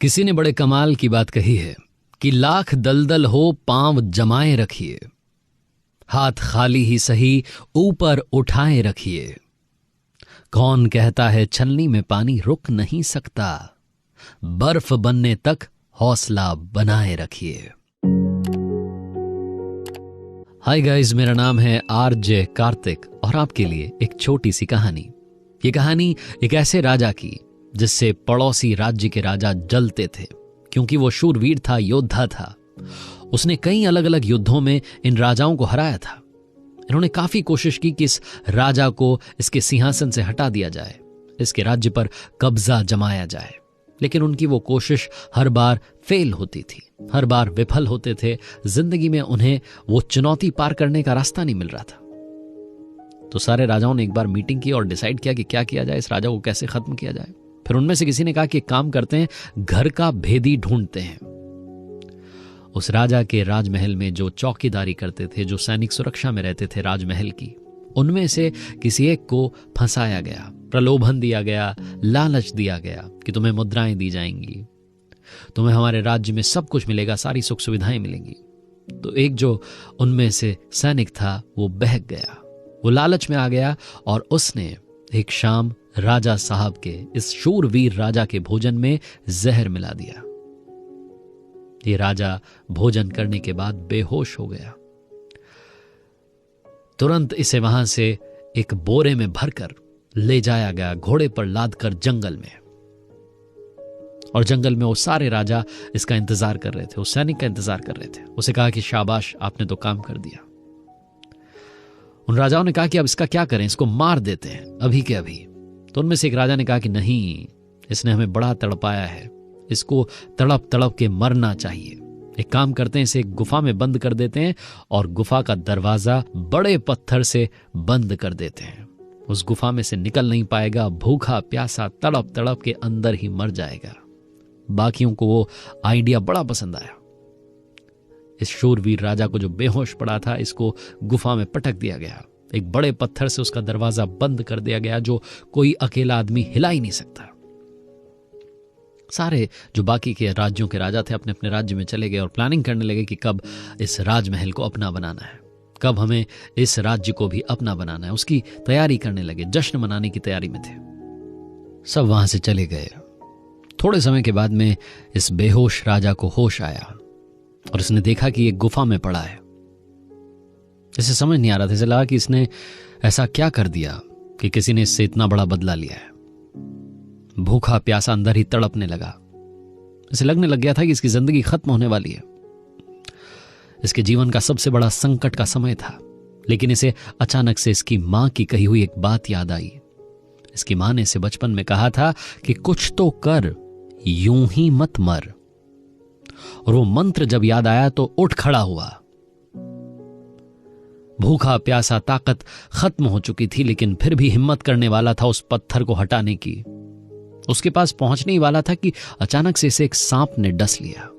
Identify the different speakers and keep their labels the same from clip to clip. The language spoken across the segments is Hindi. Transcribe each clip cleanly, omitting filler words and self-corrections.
Speaker 1: किसी ने बड़े कमाल की बात कही है कि लाख दलदल हो पांव जमाए रखिए, हाथ खाली ही सही ऊपर उठाए रखिए। कौन कहता है छलनी में पानी रुक नहीं सकता, बर्फ बनने तक हौसला बनाए रखिए। हाय गाइस, मेरा नाम है आरजे कार्तिक और आपके लिए एक छोटी सी कहानी। ये कहानी एक ऐसे राजा की जिससे पड़ोसी राज्य के राजा जलते थे, क्योंकि वो शूरवीर था, योद्धा था। उसने कई अलग अलग युद्धों में इन राजाओं को हराया था। इन्होंने काफी कोशिश की कि इस राजा को इसके सिंहासन से हटा दिया जाए, इसके राज्य पर कब्जा जमाया जाए, लेकिन उनकी वो कोशिश हर बार फेल होती थी, हर बार विफल होते थे। जिंदगी में उन्हें वो चुनौती पार करने का रास्ता नहीं मिल रहा था। तो सारे राजाओं ने एक बार मीटिंग की और डिसाइड किया कि क्या किया जाए, इस राजा को कैसे खत्म किया जाए। फिर उनमें से किसी ने कहा कि एक काम करते हैं, घर का भेदी ढूंढते हैं। उस राजा के राजमहल में जो चौकीदारी करते थे, जो सैनिक सुरक्षा में रहते थे राजमहल की, उनमें से किसी एक को फंसाया गया, प्रलोभन दिया गया, लालच दिया गया कि तुम्हें मुद्राएं दी जाएंगी, तुम्हें हमारे राज्य में सब कुछ मिलेगा, सारी सुख सुविधाएं मिलेंगी। तो एक जो उनमें से सैनिक था वो बहक गया, वो लालच में आ गया और उसने एक शाम राजा साहब के, इस शूरवीर राजा के भोजन में जहर मिला दिया। ये राजा भोजन करने के बाद बेहोश हो गया। तुरंत इसे वहां से एक बोरे में भरकर ले जाया गया, घोड़े पर लादकर जंगल में। और जंगल में वो सारे राजा इसका इंतजार कर रहे थे, उस सैनिक का इंतजार कर रहे थे। उसे कहा कि शाबाश, आपने तो काम कर दिया। उन राजाओं ने कहा कि अब इसका क्या करें, इसको मार देते हैं अभी के अभी। तो उनमें से एक राजा ने कहा कि नहीं, इसने हमें बड़ा तड़पाया है, इसको तड़प तड़प के मरना चाहिए। एक काम करते हैं, इसे एक गुफा में बंद कर देते हैं और गुफा का दरवाजा बड़े पत्थर से बंद कर देते हैं। उस गुफा में से निकल नहीं पाएगा, भूखा प्यासा तड़प तड़प के अंदर ही मर जाएगा। बाकियों को वो आइडिया बड़ा पसंद आया। इस शूरवीर राजा को जो बेहोश पड़ा था, इसको गुफा में पटक दिया गया। एक बड़े पत्थर से उसका दरवाजा बंद कर दिया गया, जो कोई अकेला आदमी हिला ही नहीं सकता। सारे जो बाकी के राज्यों के राजा थे अपने अपने राज्य में चले गए और प्लानिंग करने लगे कि कब इस राजमहल को अपना बनाना है, कब हमें इस राज्य को भी अपना बनाना है। उसकी तैयारी करने लगे, जश्न मनाने की तैयारी में थे। सब वहां से चले गए। थोड़े समय के बाद में इस बेहोश राजा को होश आया और इसने देखा कि एक गुफा में पड़ा है। इसे समझ नहीं आ रहा था, इसे लगा कि इसने ऐसा क्या कर दिया कि किसी ने इससे इतना बड़ा बदला लिया है। भूखा प्यासा अंदर ही तड़पने लगा। इसे लगने लग गया था कि इसकी जिंदगी खत्म होने वाली है। इसके जीवन का सबसे बड़ा संकट का समय था। लेकिन इसे अचानक से इसकी मां की कही हुई एक बात याद आई। इसकी मां ने इसे बचपन में कहा था कि कुछ तो कर, यूं ही मत मर। और वो मंत्र जब याद आया तो उठ खड़ा हुआ। भूखा प्यासा, ताकत खत्म हो चुकी थी, लेकिन फिर भी हिम्मत करने वाला था उस पत्थर को हटाने की। उसके पास पहुंचने ही वाला था कि अचानक से इसे एक सांप ने डस लिया।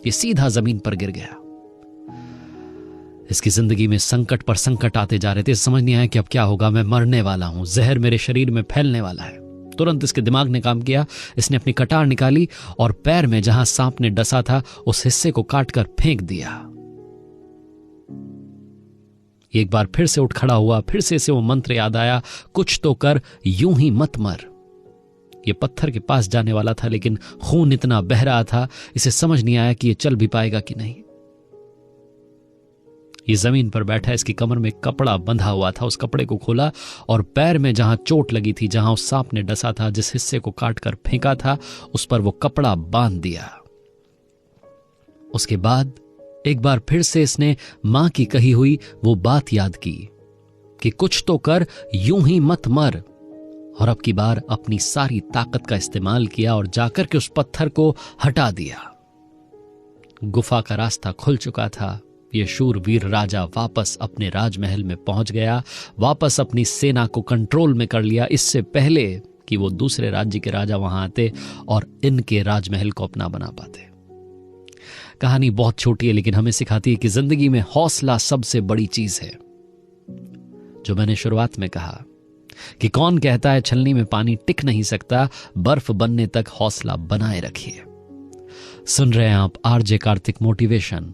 Speaker 1: ये सीधा जमीन पर गिर गया। इसकी जिंदगी में संकट पर संकट आते जा रहे थे। समझ नहीं आया कि अब क्या होगा, मैं मरने वाला हूं, जहर मेरे शरीर में फैलने वाला है। तुरंत इसके दिमाग ने काम किया। इसने अपनी कटार निकाली और पैर में जहां सांप ने डसा था उस हिस्से को काटकर फेंक दिया। एक बार फिर से उठ खड़ा हुआ, फिर से इसे वो मंत्र याद आया, कुछ तो कर, यूं ही मत मर। ये पत्थर के पास जाने वाला था, लेकिन खून इतना बह रहा था, इसे समझ नहीं आया कि ये चल भी पाएगा कि नहीं। ये जमीन पर बैठा, इसकी कमर में कपड़ा बंधा हुआ था। उस कपड़े को खोला और पैर में जहां चोट लगी थी, जहां उस सांप ने डसा था, जिस हिस्से को काटकर फेंका था, उस पर वो कपड़ा बांध दिया। उसके बाद एक बार फिर से इसने मां की कही हुई वो बात याद की कि कुछ तो कर, यूं ही मत मर। और अब की बार अपनी सारी ताकत का इस्तेमाल किया और जाकर के उस पत्थर को हटा दिया। गुफा का रास्ता खुल चुका था। ये शूरवीर राजा वापस अपने राजमहल में पहुंच गया, वापस अपनी सेना को कंट्रोल में कर लिया, इससे पहले कि वो दूसरे राज्य के राजा वहां आते और इनके राजमहल को अपना बना पाते। कहानी बहुत छोटी है, लेकिन हमें सिखाती है कि जिंदगी में हौसला सबसे बड़ी चीज है। जो मैंने शुरुआत में कहा कि कौन कहता है छलनी में पानी टिक नहीं सकता, बर्फ बनने तक हौसला बनाए रखिए। सुन रहे हैं आप आरजे कार्तिक मोटिवेशन।